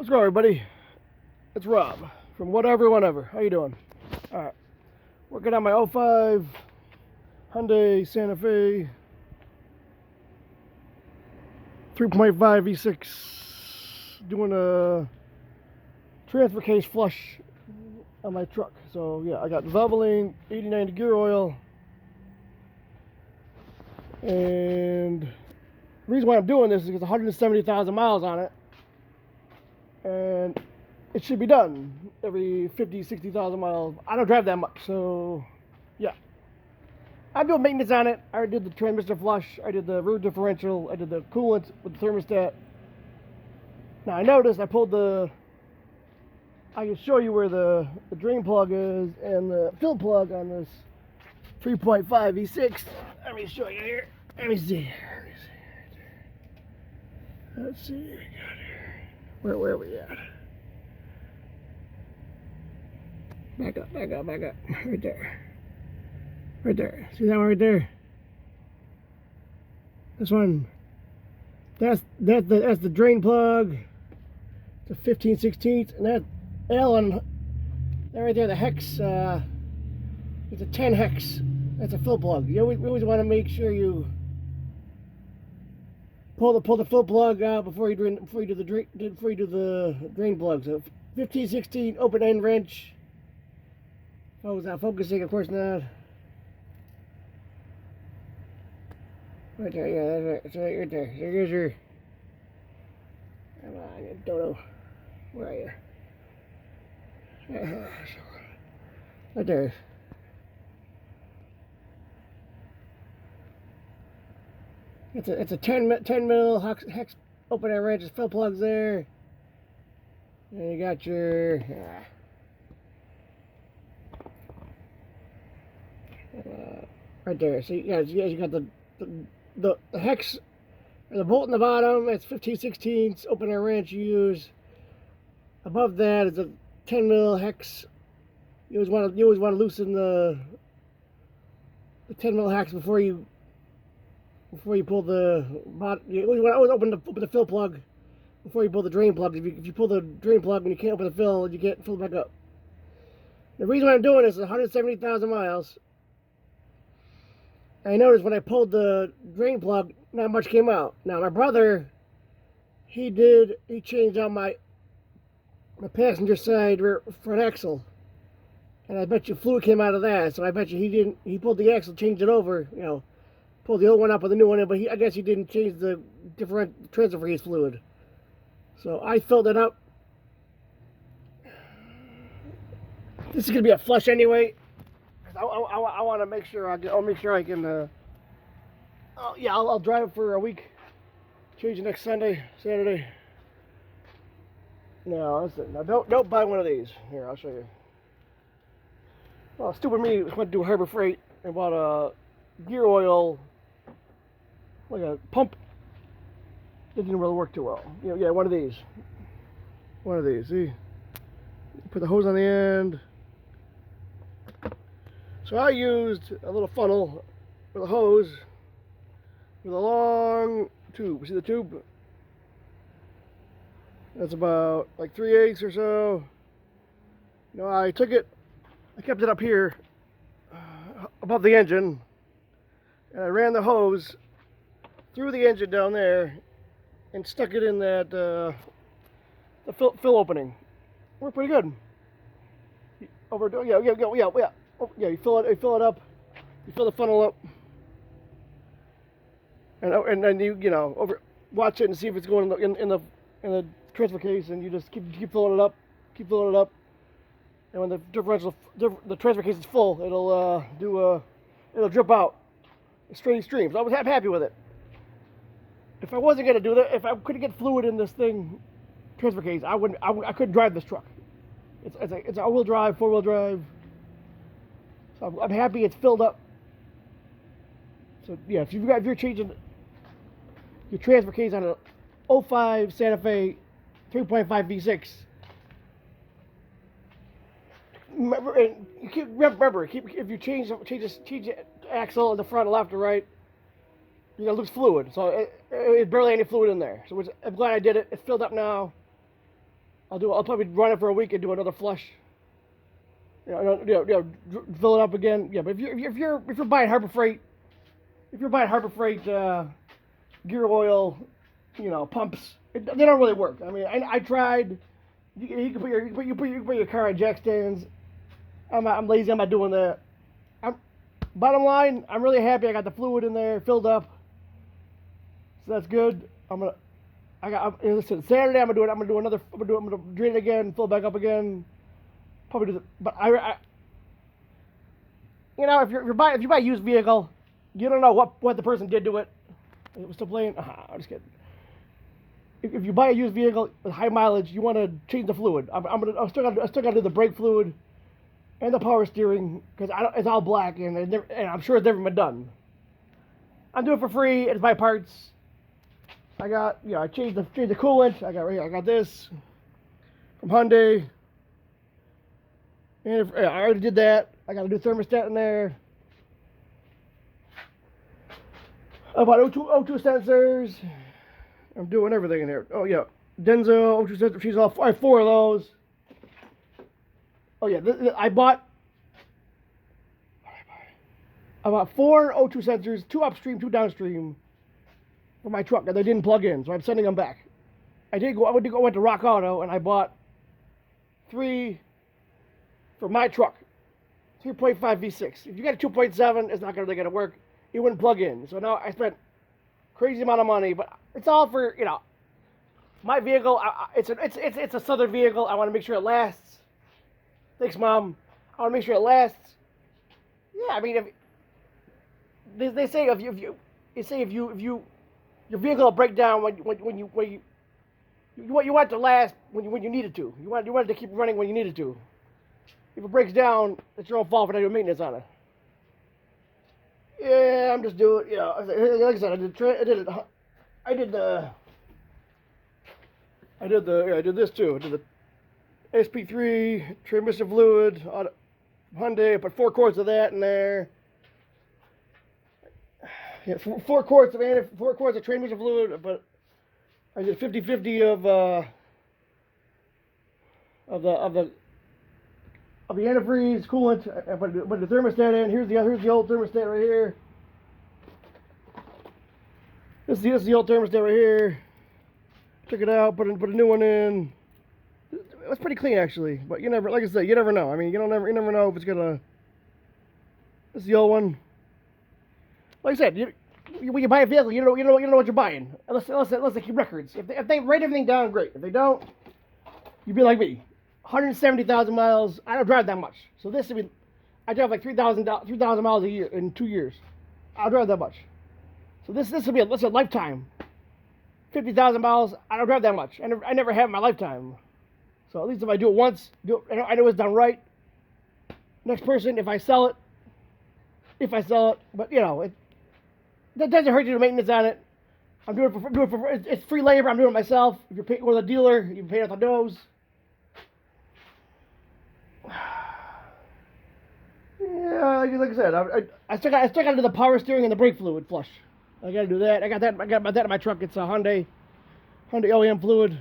What's going on, everybody? It's Rob from Whatever Whenever. How you doing? All right, working on my '05 Hyundai Santa Fe 3.5 V6, doing a transfer case flush on my truck. So yeah, I got Valvoline 80/90 gear oil, and the reason why I'm doing this is because 170,000 miles on it, and it should be done every 50, 60,000 miles. I don't drive that much, so yeah. I'm doing maintenance on it. I already did the transmission flush, I did the rear differential, I did the coolant with the thermostat. Now I noticed I pulled I can show you where the drain plug is and the fill plug on this 3.5 V6. Let me show you here. Let me see. Let's see what we got here. Where are we at? Back up. Right there. Right there. See that one right there? This one. That's the drain plug. It's a 15/16, and that L on that right there, the hex, it's a 10 hex. That's a fill plug. We always want to make sure you pull the fill plug out before you do the drain plug. So 15/16 open end wrench. Oh, it's not focusing, of course not. Right there, yeah, that's right. It's right there. There's your. Come on, you dodo. Where are you? Right there. It's a 10 mil hex open end wrench. Fill plugs there. And you got your. Right there. So you got the hex, or the bolt in the bottom. It's 15/16 open end wrench you use. Above that is a 10 mil hex. You always want to loosen the 10 mil hex before you pull the bottom. You always open the fill plug before you pull the drain plug. If you pull the drain plug and you can't open the fill, you can't fill it back up. The reason why I'm doing this is 170,000 miles. I noticed when I pulled the drain plug, not much came out. Now my brother, he changed out my passenger side front axle, and I bet you fluid came out of that. So I bet you he pulled the axle, changed it over, pulled the old one up with the new one in, but I guess he didn't change the different transfer case fluid. So I filled it up. This is gonna be a flush anyway. I want to make sure I can. I'll drive it for a week. Change it next Saturday. No, listen. Now don't buy one of these. Here, I'll show you. Well, stupid me went to do Harbor Freight and bought a gear oil, like a pump. It didn't really work too well. Yeah, one of these. See, put the hose on the end. So I used a little funnel with a hose with a long tube. See the tube? That's about like 3/8 or so. I took it, I kept it up here above the engine, and I ran the hose through the engine down there and stuck it in that the fill opening. Worked pretty good. Yeah, you fill it up, you fill the funnel up, and then you watch it and see if it's going in the transfer case, and you just keep filling it up, and when the transfer case is full, it'll drip out straight streams. I was happy with it. If I wasn't gonna do that, if I couldn't get fluid in this transfer case, I couldn't drive this truck. It's all-wheel drive, 4-wheel drive. So I'm happy it's filled up. So yeah, if you're changing your transfer case on a '05 Santa Fe 3.5 V6, remember if you change the axle in the front, left or right, you're gonna lose fluid. So it's barely any fluid in there. So I'm glad I did it. It's filled up now. I'll probably run it for a week and do another flush. Fill it up again. Yeah, but if you're buying Harbor Freight, gear oil, pumps, they don't really work. I mean, I tried. You can put your car on jack stands. I'm lazy. I'm not doing that. Bottom line, I'm really happy. I got the fluid in there filled up, so that's good. Listen. Saturday, I'm gonna drain it again, fill it back up again. Probably do the, but if you buy a used vehicle, you don't know what the person did to it. It was still playing. I'm just kidding. If you buy a used vehicle with high mileage, you want to change the fluid. I'm still gonna do the brake fluid and the power steering because it's all black and I'm sure it's never been done. I'm doing it for free. It's my parts. I changed the coolant. I got this from Hyundai. And I already did that. I got a new thermostat in there. About O2 sensors. I'm doing everything in here. Oh yeah, Denso O2 sensor. She's all. I have 4 of those. Oh yeah, I bought 4 O2 sensors, 2 upstream, 2 downstream, for my truck, and they didn't plug in, so I'm sending them back. I went to Rock Auto and I bought 3 for my truck, 3.5 V6. If you got a 2.7, it's not really gonna work. It wouldn't plug in. So now I spent crazy amount of money, but it's all for my vehicle. It's a Southern vehicle. I want to make sure it lasts. Thanks, Mom. I want to make sure it lasts. Yeah, I mean, if they say if your vehicle will break down when you want it to last when you need it to. You want it to keep running when you need it to. If it breaks down, it's your own fault for not doing maintenance on it. Yeah, I'm just doing. Like I said, I did this too. I did the SP3 transmission fluid, Hyundai. I put 4 quarts of that in there. Yeah, 4 quarts of transmission fluid, but I did 50-50 of the antifreeze coolant. I put the thermostat in. Here's the old thermostat right here. This is the old thermostat right here. Took it out, put a new one in. It's pretty clean actually, but like I said, you never know. I mean, you never know if it's gonna. This is the old one. Like I said, when you buy a vehicle, you know what you're buying. Unless they keep records. If they write everything down, great. If they don't, you'd be like me. 170,000 miles. I don't drive that much. So I drive like 3,000 miles a year in 2 years. I don't drive that much. So this will be a lifetime. 50,000 miles. I don't drive that much. I never have in my lifetime. So at least if I do it once, I know it's done right. Next person, if I sell it, but that doesn't hurt you to maintenance on it. I'm doing it for it's free labor. I'm doing it myself. If you're paying with a dealer, you pay out the nose. Yeah, like I said, I still got to do the power steering and the brake fluid flush. I got to do that. I got that in my truck. It's a Hyundai OEM fluid.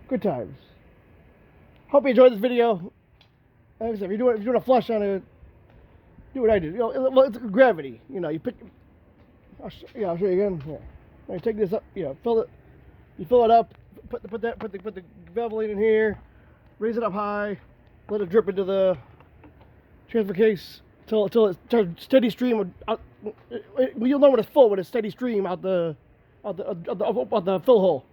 Good times. Hope you enjoyed this video. Like I said, if you're doing a flush on it, do what I did. Well, it's gravity. You pick. I'll show you again. Yeah. Now you take this up. Fill it. You fill it up. Put the Valvoline in here. Raise it up high. Let it drip into the transfer case till it starts steady stream. You'll know when it's full with a steady stream out the fill hole.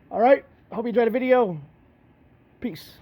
All right. Hope you enjoyed the video. Peace.